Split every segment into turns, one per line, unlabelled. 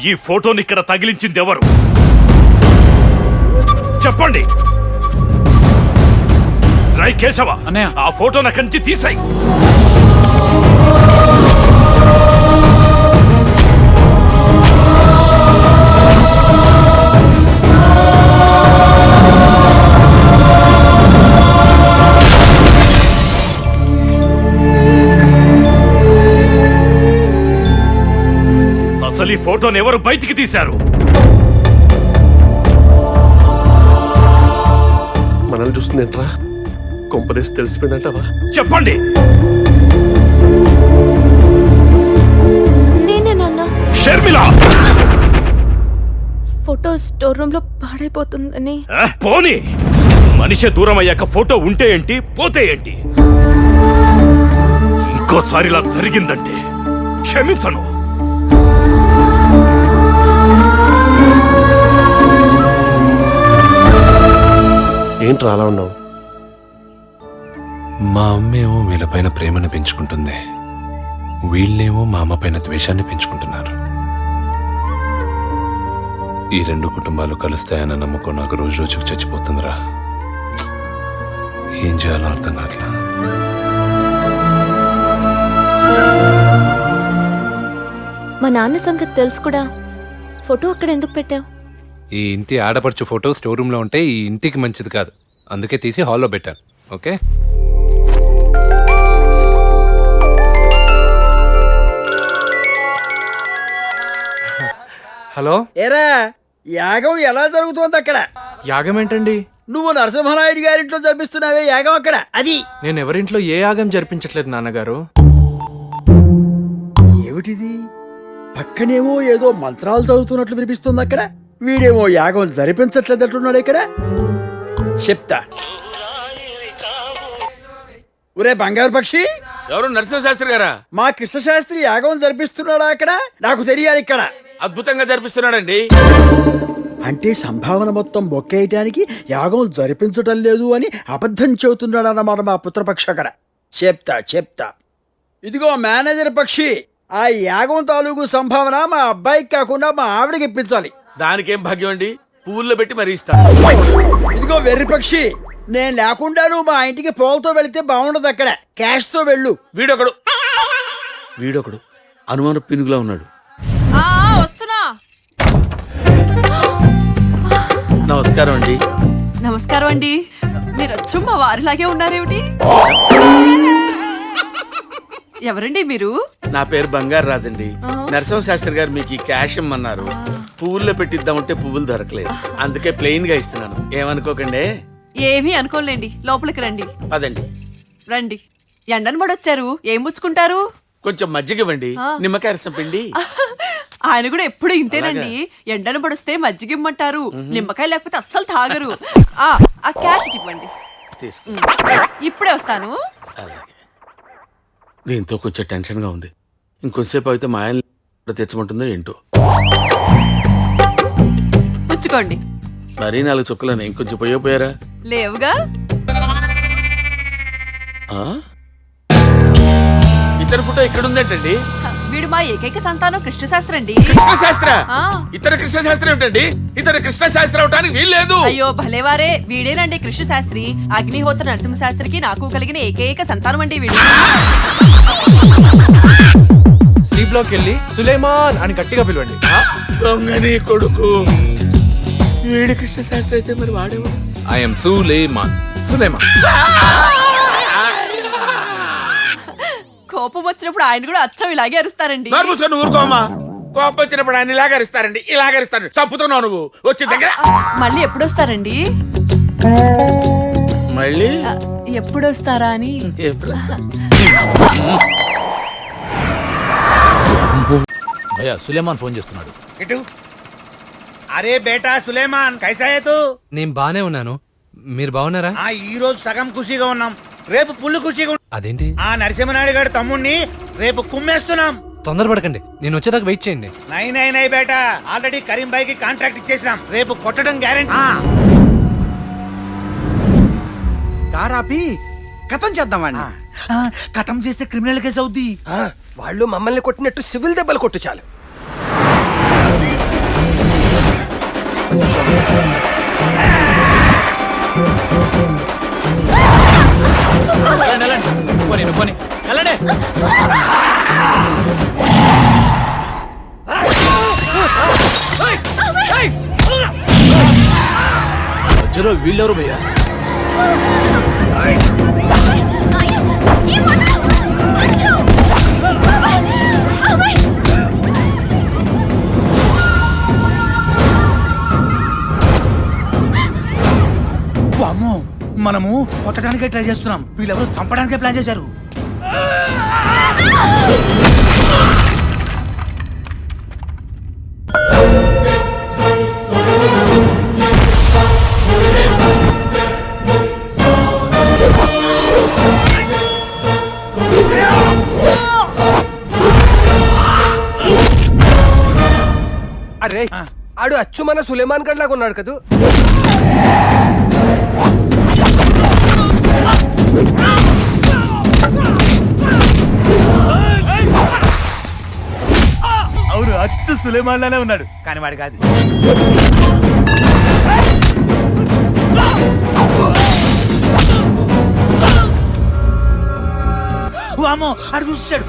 ఈ ఫోటోని ఇక్కడ తగిలించింది ఎవరు? చెప్పండి. రై కేశవ, ఆ ఫోటోని అక్కడి నుంచి తీసాయి. అసలు ఈ ఫోటోని ఎవరు బయటికి తీశారు?
మనల్ని చూస్తుందేంట్రా? కొంపదేసి తెలిసిపోయిందంటావా?
చెప్పండి.
నేనే నాన్న.
షర్మిల,
ఫోటో స్టోర్ రూమ్ లో పాడైపోతుందని.
పోనీ, మనిషి దూరం అయ్యాక ఫోటో ఉంటే ఏంటి, పోతే ఏంటి? ఇంకోసారి ఇలా జరిగిందంటే క్షమించను.
ఏంట్రా అలా ఉన్నావు?
మా అమ్మేమో వీళ్ళపైన ప్రేమను పెంచుకుంటుంది, వీళ్ళేమో మా అమ్మ పైన ద్వేషాన్ని పెంచుకుంటున్నారు. ఈ రెండు కుటుంబాలు కలుస్తాయన్న నమ్మకం నాకు రోజు రోజుకు చచ్చిపోతుందిరా. ఏం చేయాలో అర్థం కావట్లా.
మా నాన్న సంగతి తెలుసు కూడా ఫోటో అక్కడ ఎందుకు పెట్టావు?
ఈ ఇంటి ఆడపడుచు ఫోటో స్టోర్ రూమ్ లో ఉంటే ఈ ఇంటికి మంచిది కాదు, అందుకే తీసి హాల్లో పెట్టాను. ఓకే.
హలో.
ఏరా, యాగం ఎలా జరుగుతోంది అక్కడ?
యాగం ఏంటండి?
నువ్వు నరసింహనాయుడు గారింట్లో జరిపిస్తున్నావే యాగం అక్కడ, అది.
నేను ఎవరింట్లో ఏ యాగం జరిపించట్లేదు నాన్నగారు.
ఏమిటిది? పక్కనేమో ఏదో మంత్రాలు చదువుతున్నట్లు వినిపిస్తుంది అక్కడ. వీడేమో యాగం జరిపించట్లేదట్టున్నాడు ఇక్కడ. చెప్తా. ఒరే బంగారు పక్షి,
ఎవరు? నరసింహశాస్త్రి గారా?
మా కృష్ణశాస్త్రి యాగం జరిపిస్తున్నాడా అక్కడ? నాకు తెలియాలి ఇక్కడ.
అద్భుతంగా జరిపిస్తున్నాడండి.
అంటే సంభావన మొత్తం బొక్కేయటానికి యాగం జరిపించటం లేదు అని అబద్ధం చెబుతున్నాడన్నమాట మా పుత్రపక్షి అక్కడ. చెప్తా. ఇదిగో మేనేజర్ పక్షి, ఆ యాగం తాలూకు సంభావన మా అబ్బాయికి కాకుండా మా ఆవిడకి ఇప్పించాలి.
దానికేం భాగ్యం అండి, పువ్వుల్లో పెట్టి మరీ ఇస్తాను.
ఇదిగో వెర్రి పక్షి, నేను లేకుండా నువ్వు మా ఇంటికి పోల్తో వెళితే బాగుండదు. అక్కడ క్యాష్ తో వెళ్ళు.
వీడొకడు అనుమాన పినుగులా ఉన్నాడు. నమస్కారం అండి.
నమస్కారం అండి. మీరు వచ్చు మా వారిలాగే ఉన్నారేమిటి? ఎవరండి మీరు?
నా పేరు బంగారు రాజండి. నరసింహశాస్త్రి గారు మీకు ఈ క్యాష్ ఇమ్మన్నారు. పువ్వుల్లో పెట్టిద్దామంటే పువ్వులు దొరకలేదు, అందుకే ప్లెయిన్ గా ఇస్తున్నాను. ఏమనుకోకండి.
ఏమీ అనుకోలేండి, లోపలికి రండి.
పదండి.
రండి. ఎండను పడొచ్చారు, ఏం పుచ్చుకుంటారు?
కొంచెం మజ్జిగ ఇవ్వండి, నిమ్మకాయ రసం పిండి.
ఆయన కూడా ఎప్పుడు ఇంతేనండి. ఎండను పడిస్తే మజ్జిగ ఇమ్మంటారు, నిమ్మకాయ లేకపోతే అస్సలు తాగరు. ఆ క్యాష్ ఇవ్వండి. ఇప్పుడే వస్తాను.
దీంతో కొంచెం టెన్షన్ గా ఉంది. ఇంకొంతసేపు అయితే మా ఆయన తెచ్చమంటుందో ఏంటో.
పుచ్చుకోండి.
మరీ 4 చుక్కలని ఇంకొంచెం పోయారా?
లేవుగా.
ఇతర ఫోటో ఇక్కడ ఉందేంటండి?
వీడు మా ఏకైక సంతానం కృష్ణశాస్త్రి అండి.
కృష్ణశాస్త్ర? ఇతర కృష్ణశాస్త్రి ఏంటండి? ఇతర కృష్ణశాస్త్రి అవటానికి వీల్లేదు.
అయ్యో భలేవారే, వీడేనండి కృష్ణశాస్త్రి. అగ్నిహోత్ర నరసింహశాస్త్రికి నాకు కలిగిన ఏకైక సంతానం అండి వీడు.
సి బ్లాక్ వెళ్ళి సులేమాన్ అని గట్టిగా పిలవండి.
దొంగని కొడుకు. వీడి కృష్ణ శాస్త్రి అయితే మరి వాడేవాడు.
ఐఎమ్ సులేమాన్. సులేమాన్.
కోపం వచ్చినప్పుడు ఆయన కూడా అచ్చం ఇలాగే అరుస్తారండి.
నోరు మూసుకొని ఊరుకోమా. కోపం వచ్చినప్పుడు ఆయన ఇలాగరిస్తారండి, ఇలాగరిస్తాడు. చంపుతున్నావు నువ్వు. వచ్చి దగ్గర
మళ్ళీ ఎప్పుడు వస్తారండి?
మళ్ళీ
ఎప్పుడు వస్తారా అని.
भैया सुलेमान फोन చేస్తున్నాడు.
ఇటు. అరే బేటా సులేమాన్ కైసా హై తూ?
నేను బానే ఉన్నాను, మీరు బాగున్నారా?
ఈ రోజు సగం ఖుషీగా ఉన్నాం, రేపు ఫుల్ ఖుషీగా
అదేంటి?
నరసింహనాయుడు గారి తమ్ముణ్ణి రేపు కుమ్మేస్తున్నాం.
తొందరపడకండి, నేను వచ్చేదాకా వెయిట్ చేయండి.
నై బేటా, ఆల్రెడీ కరీం భాయ్ కి కాంట్రాక్ట్ ఇచ్చేసినాం, రేపు కొట్టడం గ్యారెంటీ.
కారాపి కథం చేద్దామండి.
కథం చేస్తే క్రిమినల్ కేసు అవుద్ది.
వాళ్ళు మమ్మల్ని కొట్టినట్టు సివిల్ దెబ్బలు కొట్టు చాలు.
మధ్యలో వీళ్ళెవరు భయ్యా?
అమ్మో, మనము కొట్టడానికే ట్రై చేస్తున్నాం, వీళ్ళెవరు చంపడానికే ప్లాన్ చేశారు.
అరే ఆడు అచ్చు మన సులేమాన్ గడ్ లాగా ఉన్నాడు కదూ.
అవును, అచ్చు సులేమాన్ లానే ఉన్నాడు, కానీ వాడు కాదు. అమ్మో, అడు చూసాడు.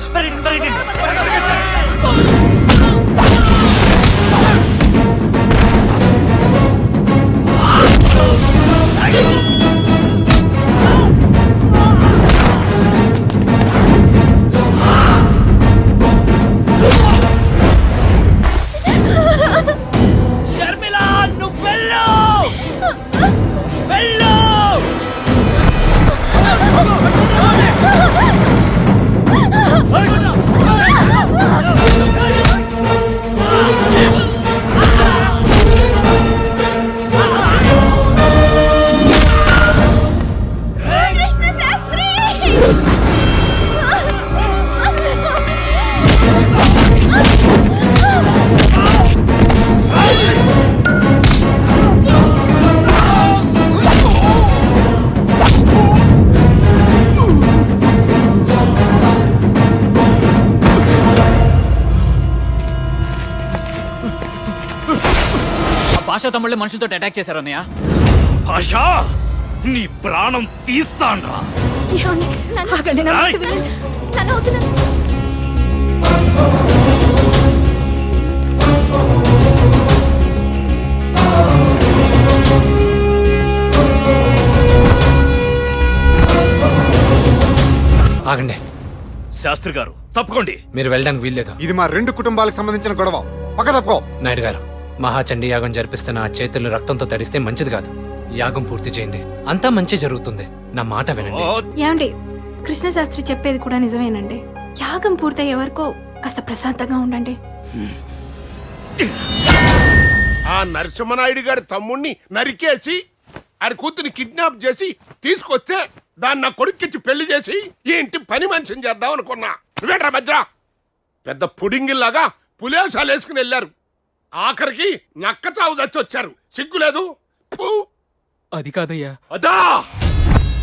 భాష తమ్ముళ్ళే మనుషులతో అటాక్ చేశారు అన్నయ్య.
భాషా, నీ ప్రాణం తీస్తాండ్రా.
ఆగండి
శాస్త్రి గారు, తప్పుకోండి.
మీరు వెళ్ళడానికి వీల్లేదు.
ఇది మా రెండు కుటుంబాలకు సంబంధించిన గొడవ. పక్క తప్పుకో.
నాయుడు గారు, మహాచండీ యాగం జరిపిస్తున్న ఆ చేతులు రక్తంతో తడిస్తే మంచిది కాదు. యాగం పూర్తి చేయండి, అంతా మంచి జరుగుతుంది. నా మాట వినండి.
ఏమండి, కృష్ణశాస్త్రి చెప్పేది కూడా నిజమేనండి. యాగం పూర్తయ్యే వరకు కాస్త ప్రశాంతంగా ఉండండి.
ఆ నరసింహనాయుడు గారి తమ్ముణ్ణి నరికేసి ఆడి కూతుని కిడ్నాప్ చేసి తీసుకొస్తే దాన్ని నా కొడుక్కిచ్చి పెళ్లి చేసి ఈ ఇంటి పని మనిషిని చేద్దాం అనుకున్నా. నువ్వేట్రా మధ్య పెద్ద పుడింగిల్లాగా పులేసాలు వేసుకుని వెళ్ళారు. ఆఖరికి నక్క చావు దచ్చి వచ్చారు. సిగ్గులేదు?
అది కాదయ్యా.
అదా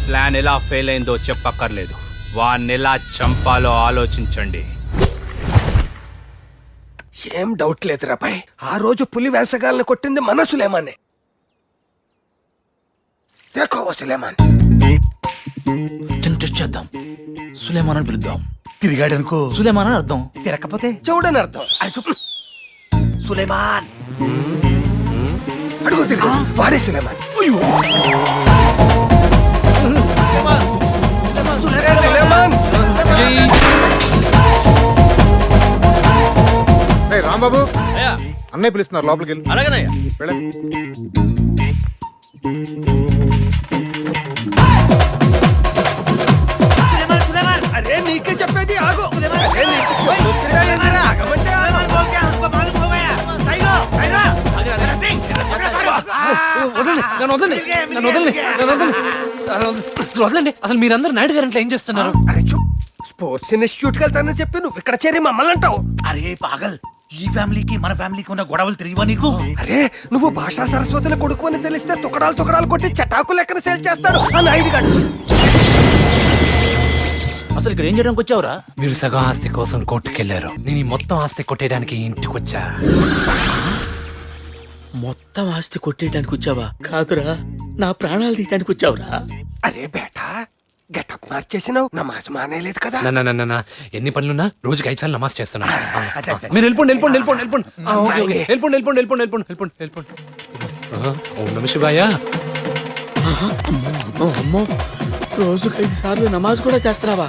ప్లాన్ ఎలా ఫెయిల్ అయిందో చెప్పక్కర్లేదు, వాణ్ణి ఎలా చంపాలో ఆలోచించండి.
ఏం డౌట్ లేదురా పై, ఆ రోజు పులి వేసగాలను కొట్టింది మన సులేమానే. దేఖో సులేమాన్.
టెస్ట్ చేద్దాం, సులేమాన్ అని పిలుద్దాం. తిరిగాడు అనుకో సులేమాన్ అని అర్థం, తిరగకపోతే
చూడని అర్థం.
సులేమాన్. అడుగు తిరుగు వాడే సులేమాన్
రాంబాబు అన్నయ్య పిలుస్తున్నారు లోపలికి వెళ్ళి
అలాగేనయ్యా.
అరే నీకే చెప్పేది ఆగు
వదలండి, నన్ను వదలండి, నన్ను వదలండి, నన్ను వదలండి, వదలండి. అసలు మీరందరూ నాయుడు గారు ఇంట్లో ఏం చేస్తున్నారు?
అరే చూప్ స్పోర్ట్స్ ఇన్స్టిట్యూట్ కి వెళ్తానని చెప్పి నువ్వు ఇక్కడ చేరి మమ్మల్ని అంటావు. అరే పాగల్, ఈ ఫ్యామిలీకి మన ఫ్యామిలీకి ఉన్న గొడవలు తిరిగివా నీకు? అరే నువ్వు భాషా సరస్వతుల కొడుకు అని తెలిస్తే తుకడాలు కొట్టి చటాకు లెక్కన సేల్ చేస్తాడు ఆ నాయుడు గారు.
అసలు ఇక్కడ ఏం చేయడానికి వచ్చావురా?
మీరు సగం ఆస్తి కోసం కోర్టుకెళ్లారు. నేను ఈ మొత్తం ఆస్తి కొట్టేయడానికి ఇంటికి వచ్చా.
మొత్తం ఆస్తి కొట్టేయడానికి వచ్చావా? కాదురా, నా ప్రాణాలు తీయడానికి వచ్చావురా.
అరే బేటా గెటప్ మార్చేసినావు, నమాజ్ మానేలేదు కదా.
నా ఎన్ని పనులున్నా రోజుకి 5 సార్లు నమాజ్ చేస్తున్నా. మీరు వెళ్ళిపోండి, వెళ్ళిపోండి, వెళ్ళిపోండి, వెళ్ళిపోండి. వెళ్ళిపోండి, వెళ్ళిపోండి, వెళ్ళిపోండి, వెళ్ళిపోండి, వెళ్ళిపోండి, వెళ్ళిపోండి. ఓం నమః శివాయ.
అమ్మో, రోజుకి 5 సార్లు నమాజ్ కూడా చేస్తున్నావా?